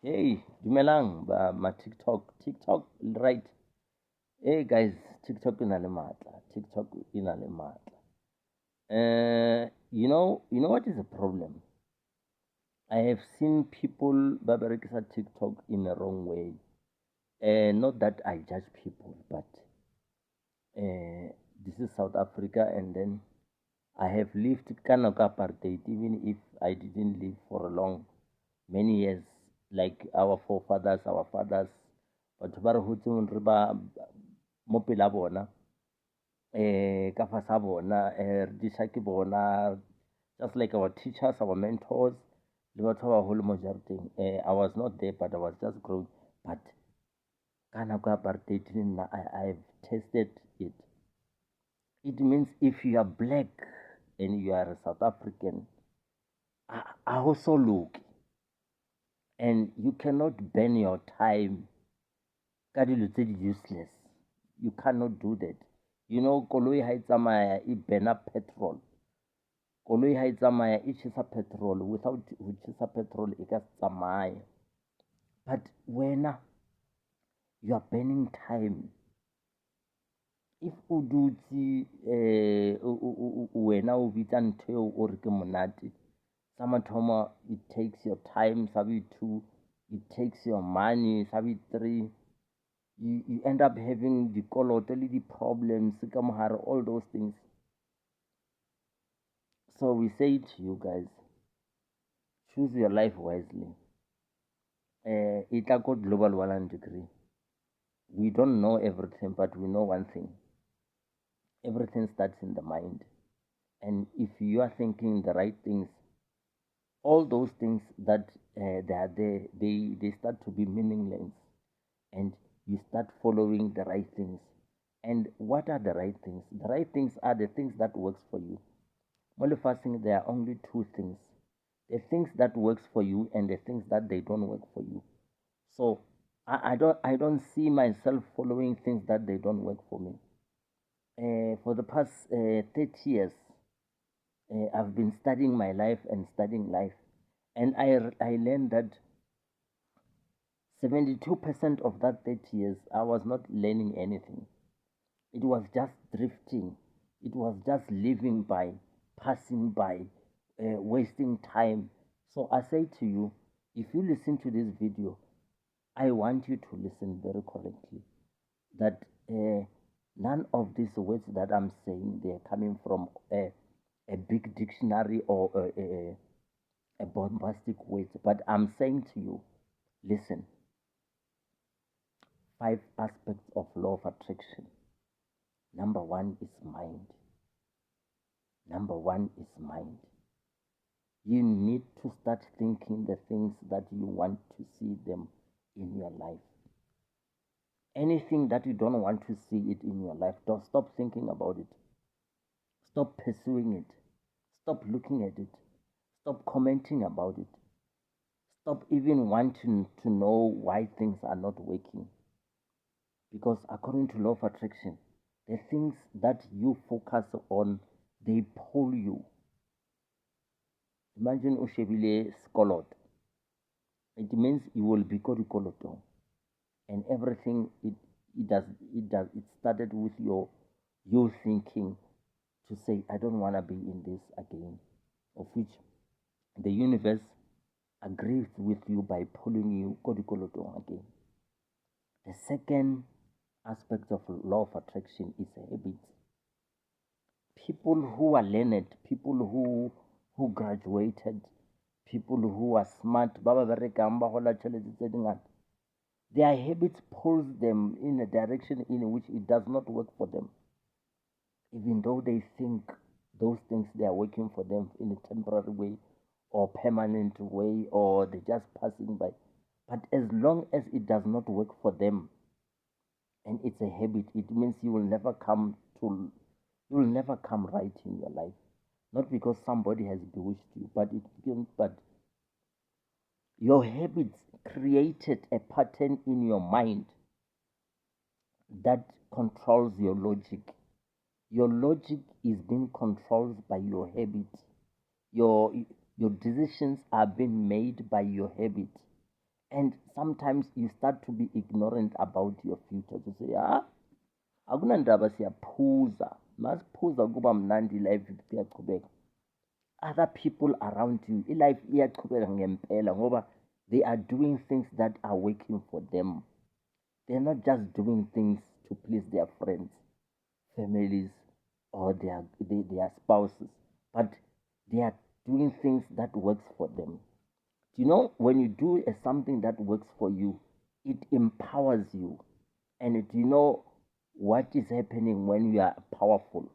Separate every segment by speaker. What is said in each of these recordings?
Speaker 1: Hey, dumelang ma TikTok, right? Hey guys, TikTok ina le matla. TikTok ina le matla. You know what is the problem? I have seen people ba berekisa TikTok in a wrong way. Not that I judge people, but this is South Africa, and then I have lived kind of apartheid, even if I didn't live for a long many years, like our forefathers, our fathers. Batho ba re hotseng re ba mo pela bona, ka fasa bona, re disha ke bona, just like our teachers, our mentors, le batho ba baholo mo jareteng. I was not there, but I was just growing. But ka nako ya apartheid le nna I've tasted it. It means if you are black and you are a South African, I also look, and you cannot burn your time ka dilo tse di useless. You cannot do that. You know, koloi ha e tsamaya e burna petrol. Koloi ha e tsamaya e chisa petrol. Without ho chisa petrol e ka se tsamaye. But wena, you are burning time. If o dutse wena o bitsa ntho eo o re ke monate, sa mathomo it takes your time, sa two it takes your money, sa three you end up having dikoloto le di-problems ka mohare, all those things. So we say to you guys, choose your life wisely. It tla go global warming degree. We don't know everything, but we know one thing. Everything starts in the mind. And if you are thinking the right things, all those things that they are there, they start to be meaningless. And you start following the right things. And what are the right things? The right things are the things that works for you. Only fasting, there are only two things: the things that works for you and the things that they don't work for you. So I don't see myself following things that they don't work for me. For the past 30 years, I've been studying my life and studying life, and I learned that 72% of that 30 years I was not learning anything. It was just drifting. It was just living by, passing by, wasting time. So I say to you, if you listen to this video, I want you to listen very correctly. That none of these words that I'm saying, they're coming from a big dictionary or a bombastic words. But I'm saying to you, listen, 5 aspects of law of attraction. Number one is mind. Number one is mind. You need to start thinking the things that you want to see them in your life. Anything that you don't want to see it in your life, don't stop thinking about it. Stop pursuing it. Stop looking at it. Stop commenting about it. Stop even wanting to know why things are not working. Because according to law of attraction, the things that you focus on, they pull you. Imagine o shebile sekoloto. It means you will be ko dikolotong, and everything it started with you thinking to say, I don't want to be in this again, of which the universe agrees with you by pulling you ko dikolotong again. The second aspect of law of attraction is habits. People who are learned, people who graduated, people who are smart, their habits pulls them in a direction in which it does not work for them, even though they think those things they are working for them in a temporary way or permanent way, or they're just passing by. But as long as it does not work for them and it's a habit, it means you will never come right in your life. Not because somebody has bewitched you, but your habits created a pattern in your mind that controls your logic. Your logic is being controlled by your habits. Your decisions are being made by your habits. And sometimes you start to be ignorant about your future. To say, akunandaba siyaphuza, masiphuza kuba mnandi ilife iyaqhubeka. Other people around you, ilife iyaqhubeka ngempela ngoba they are doing things that are working for them. They're not just doing things to please their friends, families, or their spouses, but they are doing things that works for them. You know, when you do something that works for you, it empowers you. And you know what is happening when you are powerful,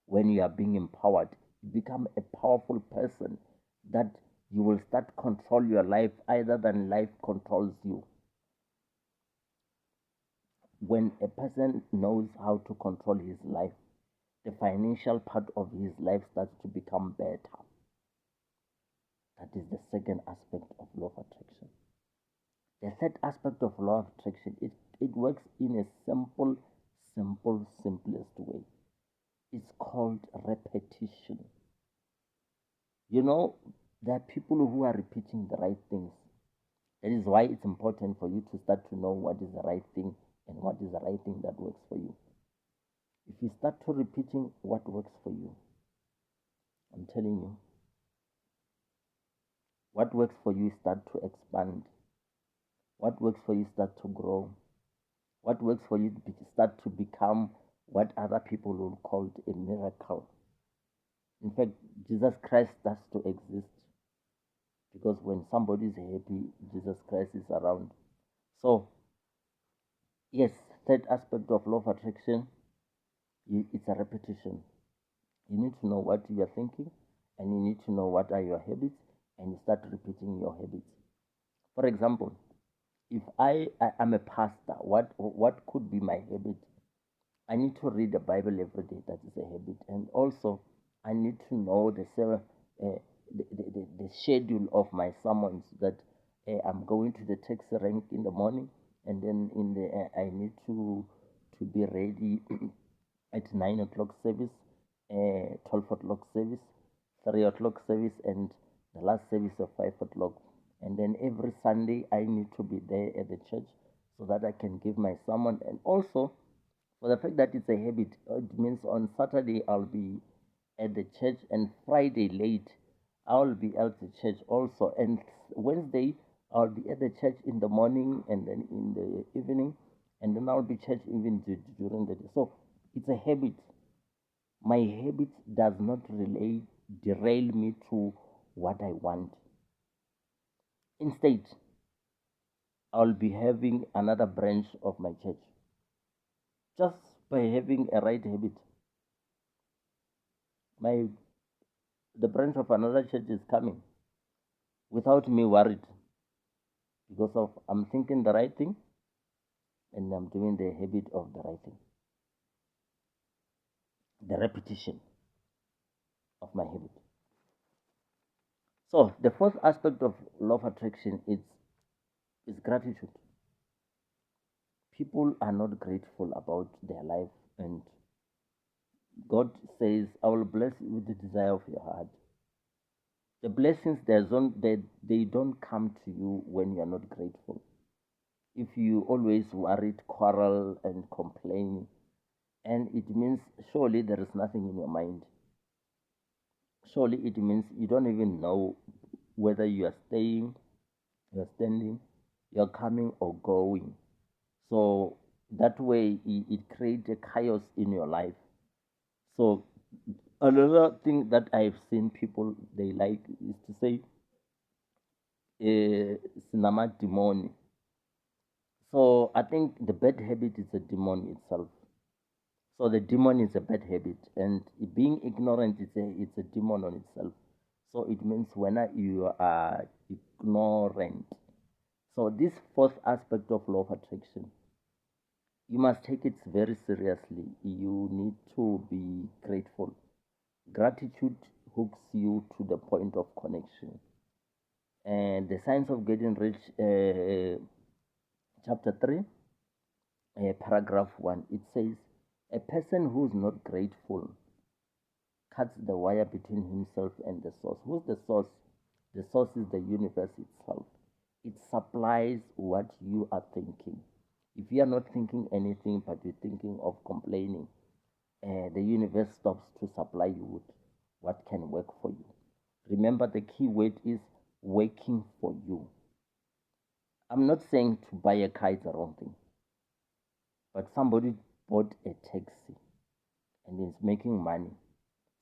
Speaker 1: when you are being empowered. You become a powerful person that you will start control your life either than life controls you. When a person knows how to control his life, the financial part of his life starts to become better. That is the second aspect of law of attraction. The third aspect of law of attraction, it works in a simplest way. It's called repetition. You know, there are people who are repeating the right things. That is why it's important for you to start to know what is the right thing and what is the right thing that works for you. If you start to repeating what works for you, I'm telling you, what works for you start to expand. What works for you start to grow. What works for you start to become what other people will call a miracle. In fact, Jesus Christ starts to exist because when somebody is happy, Jesus Christ is around. So, yes, third aspect of law of attraction, it's a repetition. You need to know what you are thinking, and you need to know what are your habits, and you start repeating your habits. For example, if I am a pastor, what could be my habit? I need to read the Bible every day. That is a habit, and also I need to know the schedule of my sermons. That I'm going to the taxi rank in the morning, and then in the I need to be ready at 9 o'clock service, 12 o'clock service, 3 o'clock service, and the last service of 5 o'clock. And then every Sunday I need to be there at the church so that I can give my sermon. And also, for the fact that it's a habit, it means on Saturday I'll be at the church, and Friday late I'll be at the church also, and Wednesday I'll be at the church in the morning and then in the evening, and then I'll be church even during the day. So it's a habit. My habit does not derail me to what I want. Instead, I'll be having another branch of my church just by having a right habit. My the branch of another church is coming without me worried because of I'm thinking the right thing and I'm doing the habit of the right thing, the repetition of my habit. So the fourth aspect of law of attraction is gratitude. People are not grateful about their life, and God says, "I will bless you with the desire of your heart." The blessings they don't come to you when you are not grateful. If you always worried, quarrel, and complain, and it means surely there is nothing in your mind. Surely it means you don't even know whether you are staying, you're standing, you're coming or going. So that way it creates a chaos in your life. So another thing that I've seen people they like is to say, "Sinama demon." So I think the bad habit is a demon itself. So the demon is a bad habit, and being ignorant is it's a demon on itself. So it means when you are ignorant. So this fourth aspect of law of attraction, you must take it very seriously. You need to be grateful. Gratitude hooks you to the point of connection. And the science of getting rich, chapter 3, paragraph 1, it says, a person who is not grateful cuts the wire between himself and the source. Who's the source? The source is the universe itself. It supplies what you are thinking. If you are not thinking anything but you're thinking of complaining, the universe stops to supply you with what can work for you. Remember, the key word is working for you. I'm not saying to buy a car is the wrong thing, but somebody bought a taxi and is making money.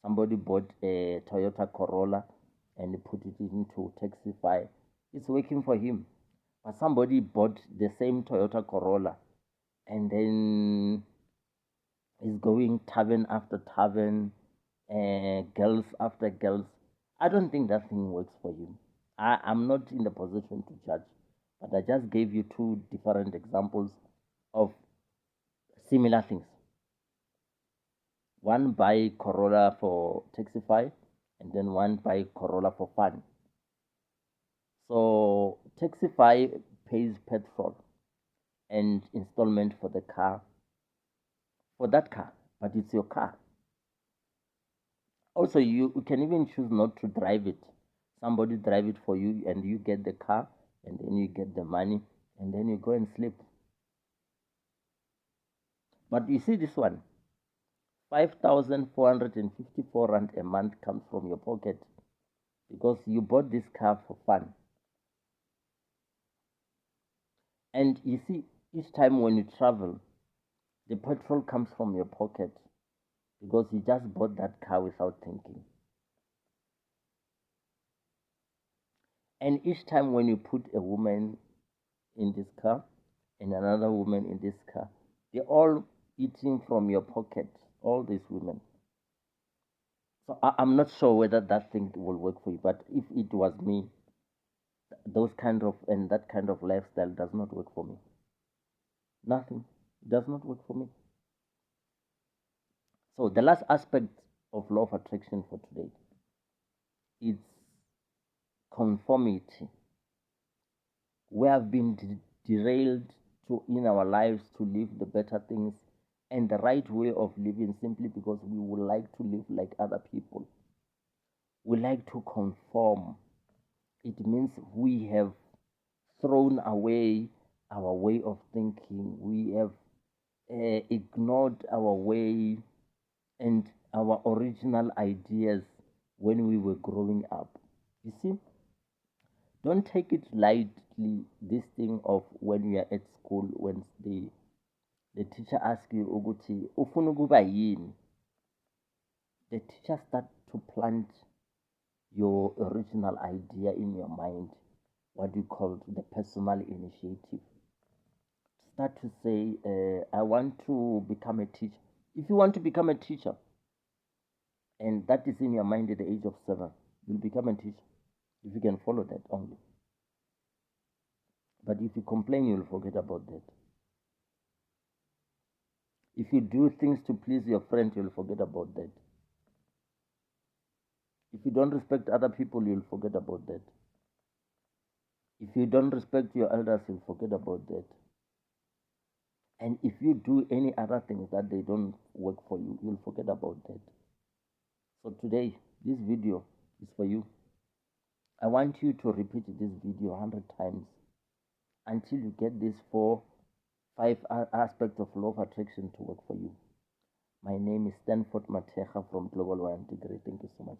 Speaker 1: Somebody bought a Toyota Corolla and put it into Taxify. It's working for him. But somebody bought the same Toyota Corolla and then is going tavern after tavern, girls after girls. I don't think that thing works for you. I'm not in the position to judge, but I just gave you two different examples of similar things. One buy Corolla for Taxify, and then one buy Corolla for fun. So Taxify pays petrol and installment for the car, for that car, but it's your car. Also, you can even choose not to drive it. Somebody drive it for you, and you get the car, and then you get the money, and then you go and sleep. But you see this one, 5,454 rand a month comes from your pocket because you bought this car for fun. And you see, each time when you travel, the petrol comes from your pocket because you just bought that car without thinking. And each time when you put a woman in this car and another woman in this car, they're all eating from your pocket, all these women. So I'm not sure whether that thing will work for you, but if it was me, those kind of and that kind of lifestyle does not work for me. Nothing. It does not work for me. So the last aspect of law of attraction for today is conformity. We have been derailed to in our lives to live the better things and the right way of living simply because we would like to live like other people. We like to conform. It means we have thrown away our way of thinking. We have ignored our way and our original ideas when we were growing up. You see, don't take it lightly, this thing of when you are at school, when the teacher asks you, Uguti, ufuna ukuba yini? The teacher starts to plant your original idea in your mind, what you call the personal initiative. Start to say, I want to become a teacher. If you want to become a teacher, and that is in your mind at the age of 7, you'll become a teacher if you can follow that only. But if you complain, you'll forget about that. If you do things to please your friend, you'll forget about that. If you don't respect other people, you'll forget about that. If you don't respect your elders, you'll forget about that. And if you do any other things that they don't work for you, you'll forget about that. So today, this video is for you. I want you to repeat this video 100 times until you get these 5 aspects of law of attraction to work for you. My name is Stanford Mateja from Global One Degree. Thank you so much.